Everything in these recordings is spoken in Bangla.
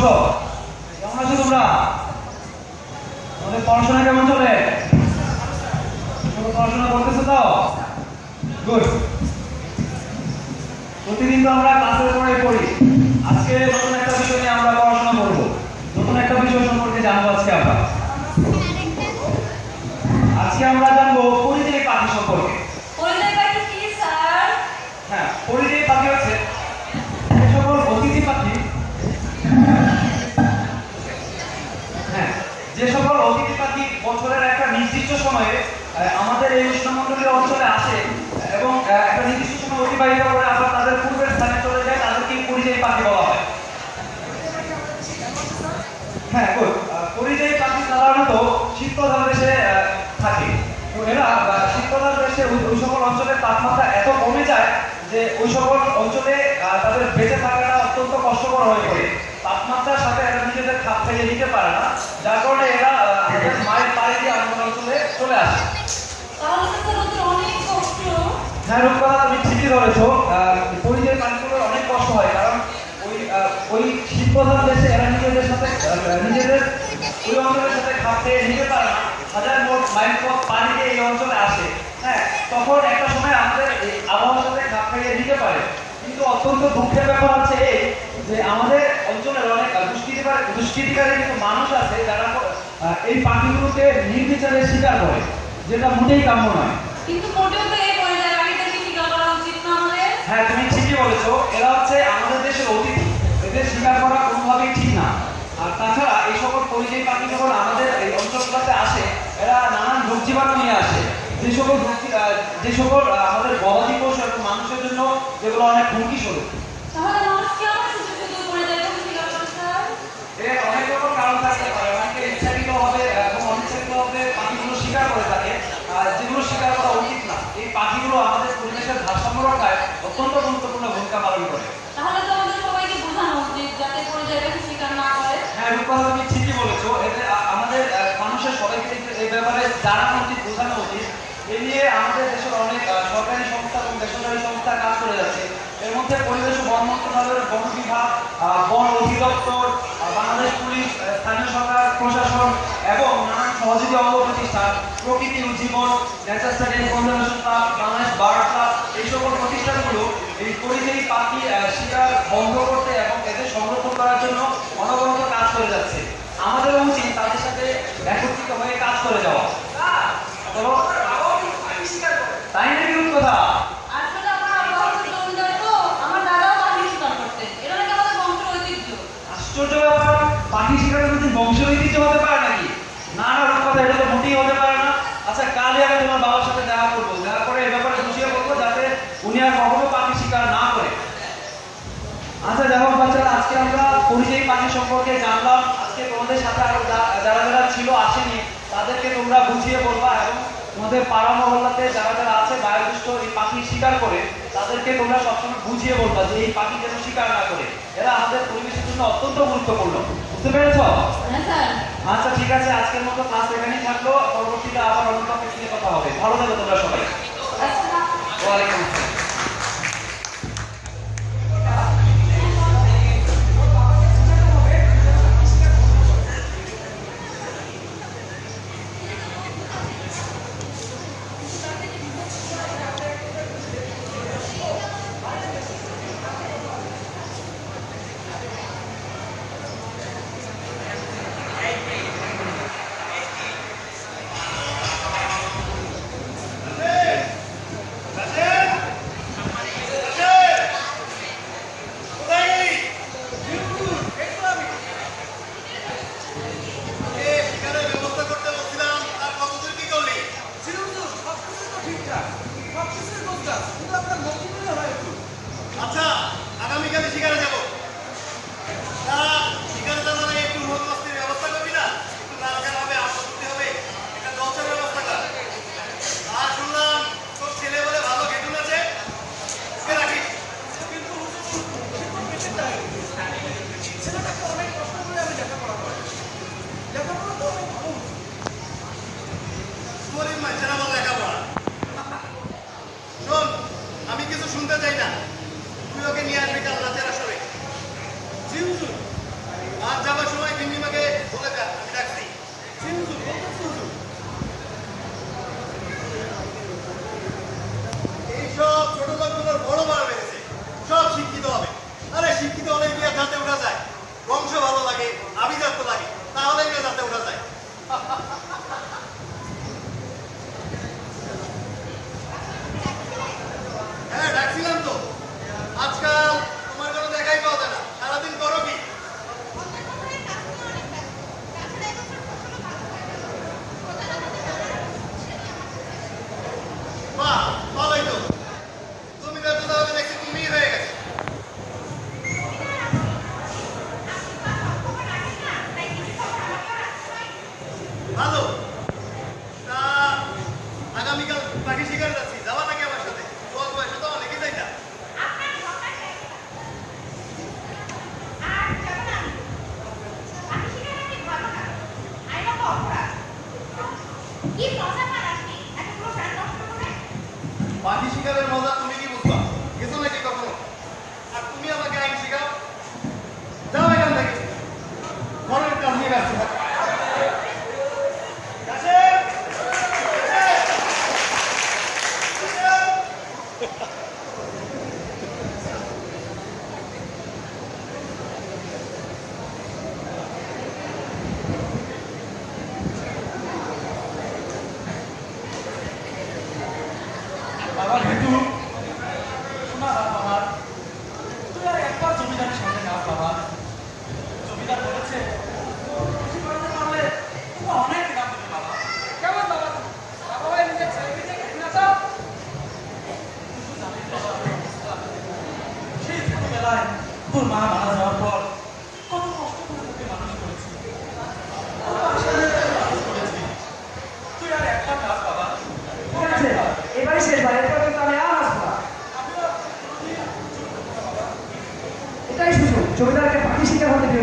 বসো। কেমন আছো তোমরা? তোমাদের পড়াশোনা কেমন চলে? পড়াশোনা করতেছো তো? গুড। প্রতিদিন তো আমরা ক্লাসের পরে পড়ি। আজকে নতুন একটা বিষয় নিয়ে আমরা পড়াশোনা করব। নতুন একটা বিষয় সম্পর্কে জানবো আজকে আমরা। আজকে আমরা জানবো পরিযায়ী পাখি সম্পর্কে। পরিযায়ী পাখি কি স্যার? হ্যাঁ, পরিযায়ী পাখি হচ্ছে যে সকল অতিথি পাখি, হ্যাঁ, যে সকল অতিথি পাখি বছরের একটা নির্দিষ্ট সময়ে আমাদের এই উষ্ণমণ্ডলীয় অঞ্চলে আসে এবং একটা নির্দিষ্ট সময় অতিবাহিত করে আবার তাদের পূর্বের স্থানে চলে যায়, তাদেরকে পরিযায়ী পাখি বলা হয়। হ্যাঁ, গুড। পরিযায়ী পাখি সাধারণত শীতপ্রধান দেশে থাকে। তো এরা শীতপ্রধান দেশে ওই সকল অঞ্চলের তাপমাত্রা এত কমে যায় যে ওই সকল অঞ্চলে তাদের বেঁচে থাকাটা অত্যন্ত কষ্টকর হয়ে পড়ে। তাপমাত্রার সাথে এরা নিজেদের খাপ খাইয়ে নিতে পারে না, যার কারণে এরা মায়ের পাড়ি দিয়ে আমাদের অঞ্চলে চলে আসে। তাহলে তো স্যার ওদের অনেক কষ্ট। হ্যাঁ রূপকথা, তুমি ঠিকই ধরেছো। পরিযায়ী পাখিগুলোর অনেক কষ্ট হয়, কারণ ওই শীতপ্রধান দেশে এরা নিজেদের সাথে নিজেদের ওই অঞ্চলের সাথে খাপ খেয়ে নিতে পারে না। হাজার মাইল পথ পানি দিয়ে এই অঞ্চলে আসে। হ্যাঁ, তখন একটা সময় আমাদের এই আবহাওয়ার সাথে খাপ খাইয়ে নিতে পারে। কিন্তু অত্যন্ত দুঃখের ব্যাপার হচ্ছে এই যে আমাদের অঞ্চলের অনেক দুষ্কৃতিকারী কিছু মানুষ আছে যারা এই পাখিগুলোকে নির্বিচারে শিকার করে, যেটা মোটেই কাম্য নয়। কিন্তু মোটেও তো এই পরিযায়ী পাখিদেরকে শিকার করা উচিত না আমাদের। হ্যাঁ, তুমি ঠিকই বলেছো। এরা হচ্ছে আমাদের দেশের অতিথি, এদের শিকার করা কোনোভাবেই ঠিক না। আর তাছাড়া এই সকল পরিযায়ী পাখি যখন আমাদের এই অঞ্চলগুলোতে আসে, এরা নানান রোগ জীবাণু নিয়ে আসে, যে সকল আমাদের গবাদি পশু এবং মানুষের জন্য যেগুলো অনেক হুমকি স্বরূপ। তাহলে মানুষ কেমন শুধু শুধু পরিযায়ী পাখি শিকার করে স্যার? এর অনেক রকম কারণ থাকতে পারে। অনেকে ইচ্ছাকৃতভাবে এবং অনিচ্ছাকৃতভাবে পাখিগুলো শিকার করে থাকে, যেগুলো শিকার করা উচিত না। এই পাখিগুলো আমাদের পরিবেশের ভারসাম্য রক্ষায় অত্যন্ত গুরুত্বপূর্ণ ভূমিকা পালন করে। তাহলে তো আমাদের সবাইকে বোঝানো উচিত যাতে পরিযায়ী পাখি শিকার না করে। হ্যাঁ রূপকথা, তুমি ঠিকই বলেছো। এতে আমাদের মানুষের সবাইকে এই ব্যাপারে জানানো উচিত, বোঝানো উচিত। এ নিয়ে আমাদের দেশের অনেক সরকারি সংস্থা এবং বেসরকারি সংস্থা কাজ করে যাচ্ছে। এর মধ্যে পরিবেশ ও বন মন্ত্রণালয়ের বন বিভাগ, বন অধিদপ্তর, বাংলাদেশ পুলিশ, স্থানীয় সরকার প্রশাসন এবং নানান সহযোগী অঙ্গ প্রতিষ্ঠান, প্রকৃতি Ujjivan, nature study conservation club, Bangladesh bird club, এই সকল প্রতিষ্ঠানগুলো এই পরিযায়ী পাখি শিকার বন্ধ করতে এবং এদের সংরক্ষণ করার জন্য অনবরত কাজ করে যাচ্ছে। আমাদেরও উচিত তাদের সাথে একত্রিত হয়ে কাজ করে যাওয়া। চলো, তাই নাকি রূপকথা? আসলে আমার আব্বা হচ্ছে জমিদার, তো আমার দাদাও পাখি শিকার করতেন। এটা নাকি আমাদের বংশের ঐতিহ্য। আশ্চর্য ব্যাপার, পাখি শিকারের যদি বংশের ঐতিহ্য হতে পারে নাকি? না না রূপকথা, এটা তো মোটেই হতে পারে না। আচ্ছা, কালই আমি তোমার বাবার সাথে দেখা করবো, দেখা করে এই ব্যাপারে বুঝিয়ে বলবো যাতে উনি আর কখনো পাখি শিকার না করে। আচ্ছা, দেখো বাচ্চারা, আজকে আমরা পরিযায়ী পাখি সম্পর্কে জানলাম। আজকে তোমাদের সাথে আরো যারা যারা ছিল আসেনি তাদেরকে তোমরা বুঝিয়ে বলবা, এবং তোমাদের পাড়া মহল্লাতে যারা যারা আছে বায়োদুষ্ট এই পাখি শিকার করে তাদেরকে তোমরা সবসময় বুঝিয়ে বলবা যে এই পাখি যেন শিকার না করে। এরা আমাদের পরিবেশের জন্য অত্যন্ত গুরুত্বপূর্ণ। বুঝতে পেরেছ? হ্যাঁ স্যার। আচ্ছা ঠিক আছে, আজকের মতো ক্লাস এখানেই থাকলো। পরবর্তীতে আবার অন্য টপিক নিয়ে কথা হবে। ভালো থাকো তোমরা সবাই। আচ্ছা। ওয়ালাইকুম আসসালাম।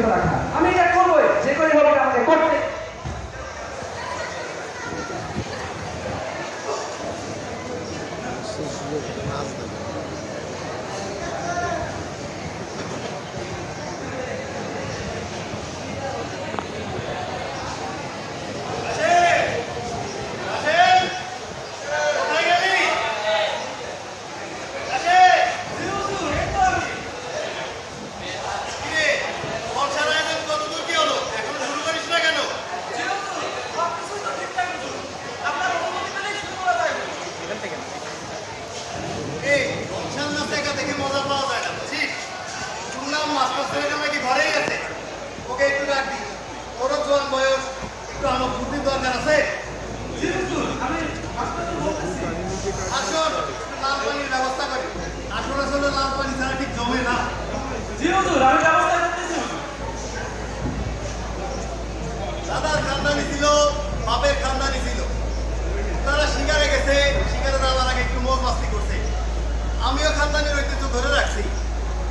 সুরক্ষিত রাখা। আমি এটা করবোই, যে করে হোক এটা আমাকে করতে। দাদার খানদানি ছিল, বাপের খানদানি ছিল, তারা শিকারে গেছে, শিকারে যাওয়ার আগে একটু মৌজ মাস্তি করছে। আমিও খানদানির ঐতিহ্য ধরে রাখছি,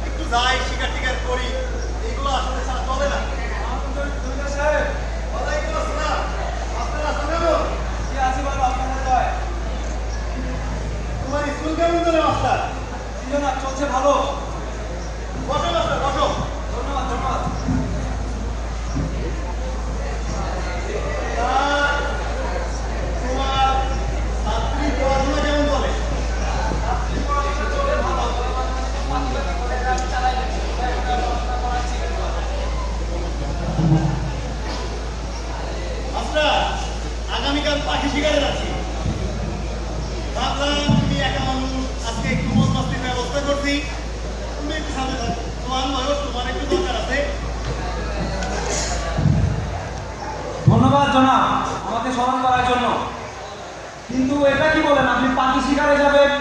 একটু যাই শিকার টিকার করি, এগুলো আসলে ছাড়া চলে না। ওয়ালাইকুম আসসালাম। আপনারা আছেন কেমন? তোমার স্কুল কেমন চলে মাস্টার? চলছে ভালো। বসো মাস্টার, বসো। ধন্যবাদ ধন্যবাদ। তোমার ছাত্রী পড়াশোনা কেমন চলে? মাস্টার, আগামীকাল পাখি শিকারে যাচ্ছি। ভাবলাম তুমি একা মানুষ, আজকে একটু মন মাস্তির ব্যবস্থা করছি, তুমি একটু সাথে থাকো। তোমার বয়স, তোমার একটু দরকার আছে। ধন্যবাদ জনাব আমাকে স্মরণ করার জন্য। কিন্তু এটা কি বলেন, আপনি পাখি শিকারে যাবেন?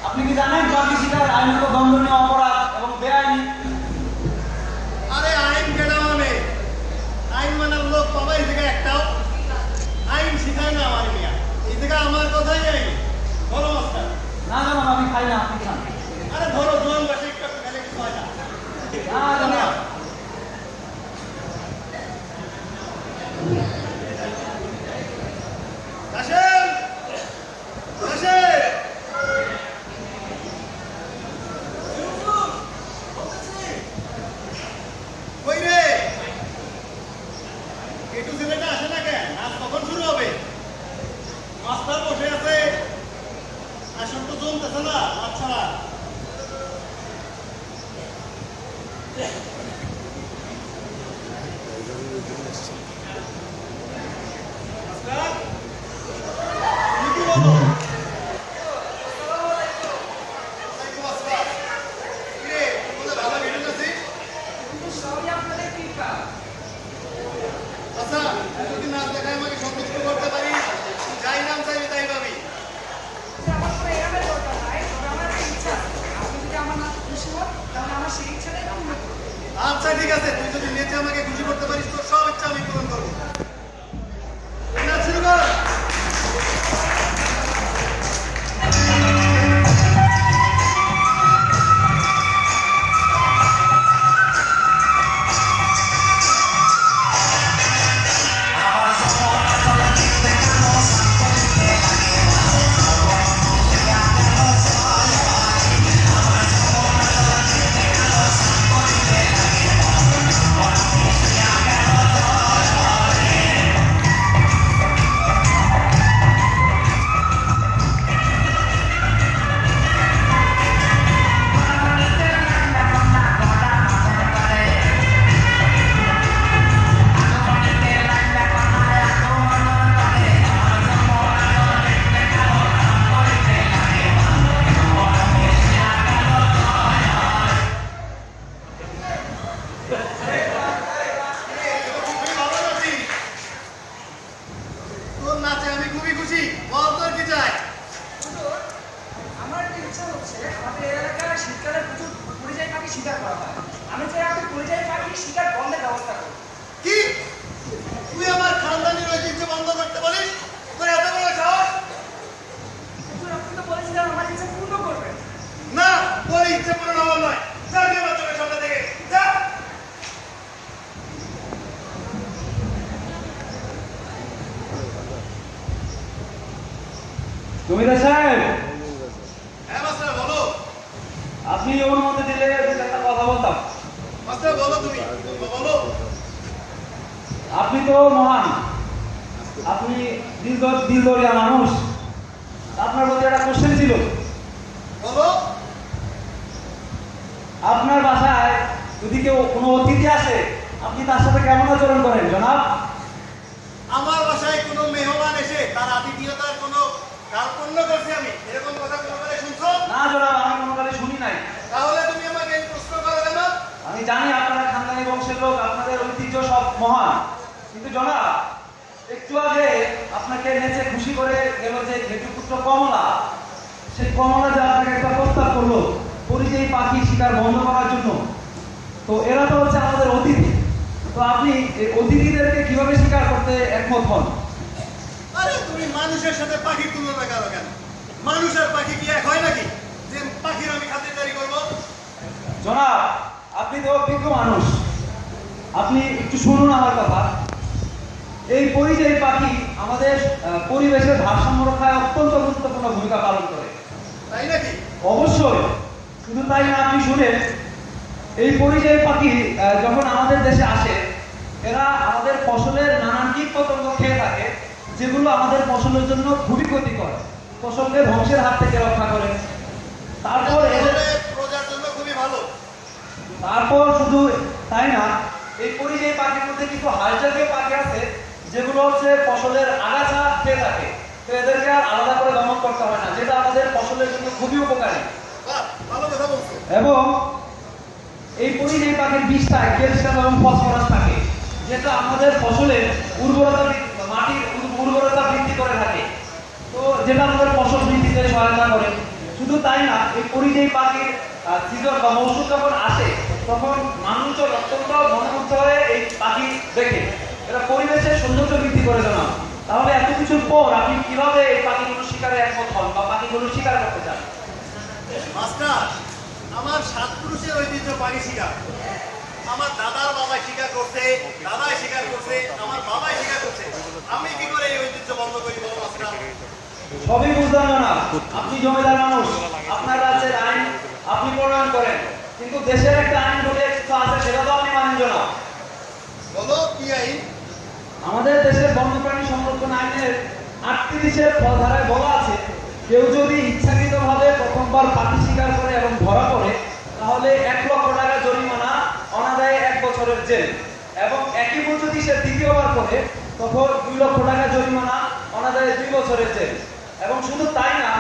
আপনি কি জানেন পাখি শিকার আইনত দণ্ডনীয় অপরাধ এবং বেআইনি? আরে আইন কেনা মানে আইন মানার লোক পাবা এই জায়গায় একটাও? আইন শিখায় না আমার মিয়া, এই জায়গায় আমার কথাই যাই। ধরো মাস্টার। না জনাব আমি খাই না, আপনি খান। আরে ধরো, জোয়ান বসে একটু একটু খেলে কিছু হয় না। না জনাব। কাশেম, কাশেম। কই রে? একটু ছেলেটা আসে না কেন? নাচ কখন শুরু হবে? মাস্টার বসে আছে, আসন তো জমতেছে না, আচ্ছা না। মাস্টার, তুমি কি বলো? ওয়ালাইকুম আসসালাম। কি রে, তোদের ভালো ভিডিও আছিস? আচ্ছা, তুই যদি নাচ দেখায় আমাকে সন্তুষ্ট করতে পারিস, যাই নাম চাইবি তাই পাবি। আচ্ছা ঠিক আছে, তুই যদি নেচে আমাকে খুশি করতে পারিস তোর সব ইচ্ছা আমি পূরণ করবো। নাচ শুরু কর। জমিদার সাহেব, হ্যাঁ মাস্টার বলো। আপনি অনুমতি দিলে একটা কথা বলতাম। মাস্টার বলো, তুমি বলো। আপনি তো মহান, আপনি দিলদরিয়া মানুষ। আপনার প্রতি একটা কোশ্চেন ছিল। বলো। আপনার বাসায় যদি কেউ কোনো অতিথি আসে, আপনি তার সাথে কেমন আচরণ করেন জনাব? আমার বাসায় কোনো মেহমান এসে তার আতিথেয়তার কোনো কার্পণ্য করছি আমি, এরকম কথা কোনোবারে শুনছো? না জনাব, আমি কোনোকালে শুনি নাই। তাহলে তুমি আমাকে এই প্রশ্ন করো কেন? আমি জানি আপনারা খানদানি বংশের লোক, আপনাদের ঐতিহ্য সব মহান, কিন্তু জনাব একটু আগে আপনাকে নেচে খুশি করে গেল যে ঘেটুপুত্র কমলা, সেই কমলা যে আপনাকে একটা প্রস্তাব করলো পরিযায়ী পাখি শিকার বন্ধ করার জন্য। তো এরা তো হচ্ছে আমাদের অতিথি, তো আপনি এই অতিথিদেরকে কিভাবে শিকার করতে একমত হন? আরে তুমি মানুষের সাথে পাখির তুলনা করো কেন? মানুষ আর পাখি কি এক হয় নাকি যে পাখির আমি খাতিরদারি করবো? জনাব আপনি তো অভিজ্ঞ মানুষ, আপনি একটু শুনুন আমার কথা। এই পরিযায়ী পাখি আমাদের পরিবেশের ভারসাম্য রক্ষায় অত্যন্ত গুরুত্বপূর্ণ ভূমিকা পালন করে। তাই নাকি? অবশ্যই, শুধু তাই না, আপনি শুনেন, এই পরিযায়ী পাখি যখন আমাদের দেশে আসে, এরা আমাদের ফসলের নানান কীট পতঙ্গ খেয়ে থাকে, যেগুলো আমাদের ফসলের জন্য খুবই ক্ষতিকর, ফসলকে ধ্বংসের হাত থেকে রক্ষা করে। তারপর এদের তাহলে প্রজার জন্য খুবই ভালো। তারপর শুধু তাই না, এই পরিযায়ী পাখির মধ্যে কিছু হাড় জাতীয় পাখি আছে যেগুলো হচ্ছে ফসলের আগাছা খেয়ে থাকে, তো এদেরকে আর আলাদা করে দমন করতে হয় না, যেটা আমাদের ফসলের জন্য খুবই উপকারী। বাহ, ভালো কথা বলছো। এবং এই পরিযায়ী পাখির বিষটায় ক্যালসিয়াম এবং ফসফরাস থাকে, যেটা আমাদের ফসলের মাটির উর্বরতা বৃদ্ধি করে থাকে, তো যেটা আমাদের ফসল বৃদ্ধিতে সহায়তা করে। শুধু তাই না, এই পরিযায়ী পাখির সিজন বা মৌসুম যখন আসে, তখন মানুষজন অত্যন্ত মনোমুগ্ধ হয়ে এই পাখি দেখে, এটা পরিবেশের সৌন্দর্য বৃদ্ধি করে জানা। তাহলে এত কিছুর পর আপনি কিভাবে এই পাখিগুলো শিকারে একমত হন বা পাখিগুলো শিকার করতে চান? মাস্টার, আমার সাত পুরুষের ঐতিহ্য পাখি শিকার। আমার দাদার বাবাই শিকার করছে, দাদাই শিকার করছে, আমার বাবাই শিকার করছে। আমি কি করে এই ঐতিহ্য বন্ধ করি বলো মাস্টার? সবই বুঝলাম না, আপনি জমিদার মানুষ, আপনার রাজ্যের আইন আপনি প্রণয়ন করেন, কিন্তু দেশের একটা আইন বলে কিছু আছে, সেটা তো আপনি মানেন না। বলো কি আইন? আমাদের দেশের বন্যপ্রাণী সংরক্ষণ আইনের 38-এর ধারায় বলা আছে, কেউ যদি ইচ্ছাকৃতভাবে প্রথমবার পাখি শিকার করে এবং ধরা পড়ে, তাহলে 1 লক্ষ টাকা জরিমানা, অনাদায়ে 1 বছরের জেল, এবং একই ভুল যদি সে দ্বিতীয়বার করে, তখন 2 লক্ষ টাকা জরিমানা, অনাদায়ে 2 বছরের জেল। এবং শুধু তাই না,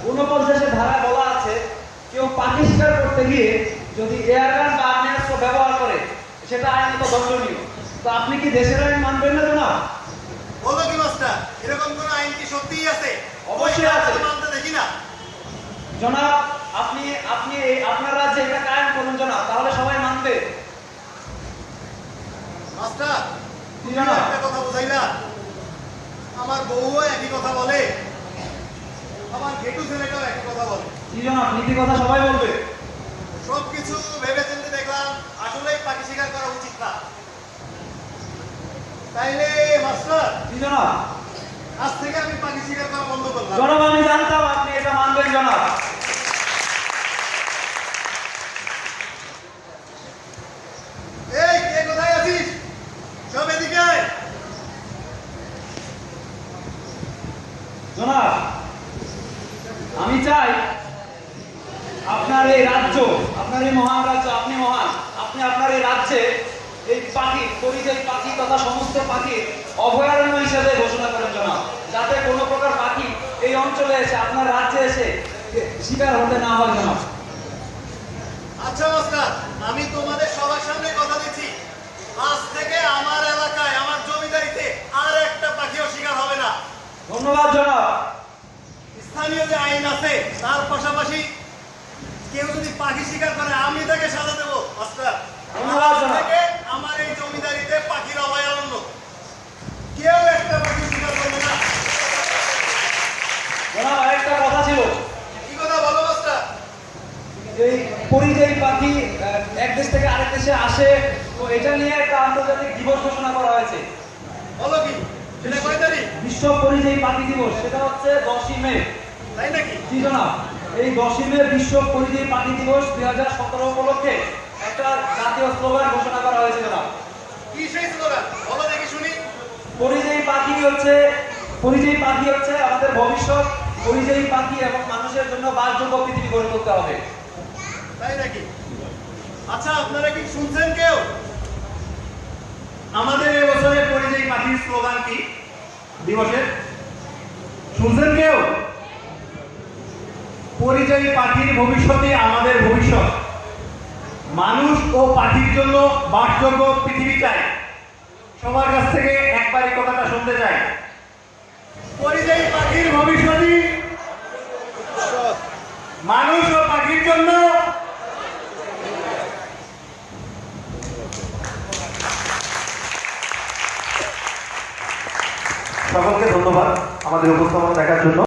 49-এর ধারায় বলা আছে, কেউ পাখি শিকার করতে গিয়ে যদি এয়ারগান বা আগ্নেয়াস্ত্র ব্যবহার করে, সেটা আইনত দণ্ডনীয়। তো আপনি কি দেশের আইন মানবেন না জনাব? বলো কি মাস্টার, এরকম কোন আইন কি সত্যিই আছে? অবশ্যই আছে। ওই মানতে দেখি না। জনাব আপনি আপনি আপনার রাজ্যে এটা কায়েম করুন জনাব, তাহলে সবাই মানবে। মাস্টার, তুমি জানো? একটা কথা বুঝাইলা, আমার বউও একই কথা বলে, আমার ঘেটু ছেলেটাও একই কথা বলে। কি জনাব, নীতি কথা সবাই বলবে। সবকিছু ভেবে চিন্তে দেখলাম আসলেই পাখি শিকার করা উচিত না। তাইলে মাস্টার, কি জনাব? আজ থেকে আমি পাখি শিকার করা বন্ধ করলাম। জনাব আমি জানতাম আপনি এটা মানবেন জনাব। এই কে কোথায় আছিস? সব এদিকে আয়। জনাব আমি চাই আপনার এই রাজ্য, আপনার এই মহান রাজ্য, আপনি মহান, আপনি আপনার এই রাজ্যে এই পাখি, পরিযায়ী পাখি তথা সমস্ত পাখির অভয়ারণ্য হিসেবে ঘোষণা করেন জনাব, যাতে কোনো প্রকার পাখি এই অঞ্চলে এসে, আপনার রাজ্যে এসে শিকার হতে না হয় জনাব। আচ্ছা মাস্টার, আমি তোমাদের সবার সামনে কথা দিচ্ছি, আজ থেকে আমার এলাকায়, আমার জমিদারিতে আর একটা পাখিও শিকার হবে না। ধন্যবাদ জনাব। স্থানীয় যে আইন আছে তার পাশাপাশি কেউ যদি পাখি শিকার করে আমি তাকে সাজা দেবো মাস্টার। ধন্যবাদ আজ জনাব। থেকে আমার এই জমিদারিতে পাখির অভয়ারণ্য, কেউ একটা পাখি শিকার করবে না। জনাব আরেকটা কথা ছিল, কি কথা বলো মাস্টার? এই পরিযায়ী পাখি এক দেশ থেকে আরেক দেশে আসে, তো এটা নিয়ে একটা আন্তর্জাতিক দিবস ঘোষণা করা হয়েছে। বলো কি, সেটা কয় তারিখ? বিশ্ব পরিযায়ী পাখি দিবস, সেটা হচ্ছে 10ই মে। তাই নাকি? জি জনাব, এই 10ই মে বিশ্ব পরিযায়ী পাখি দিবস 2017 উপলক্ষে একটা জাতীয় স্লোগান ঘোষণা করা হয়েছে জনাব। কি সেই স্লোগান বলো দেখি শুনি। পরিযায়ী পাখি হচ্ছে আমাদের ভবিষ্যৎ। পরিযায়ী পাখি এবং মানুষের জন্য বাসযোগ্য পৃথিবী গড়ে তুলতে হবে। তাই নাকি? আচ্ছা, আপনারা কি শুনছেন কেউ আমাদের এবছরের পরিযায়ী পাখির স্লোগান কি দিবসের? শুনছেন কেউ? পরিযায়ী পাখির ভবিষ্যতে আমাদের ভবিষ্যৎ। মানুষ ও পাখির জন্য বাসযোগ্য পৃথিবী চাই। সবার কাছ থেকে একবার এই কথাটা শুনতে চাই। পরিযায়ী পাখির ভবিষ্যৎই মানুষ ও পাখির জন্য। সকলকে ধন্যবাদ আমাদের উপস্থাপনা দেখার জন্য।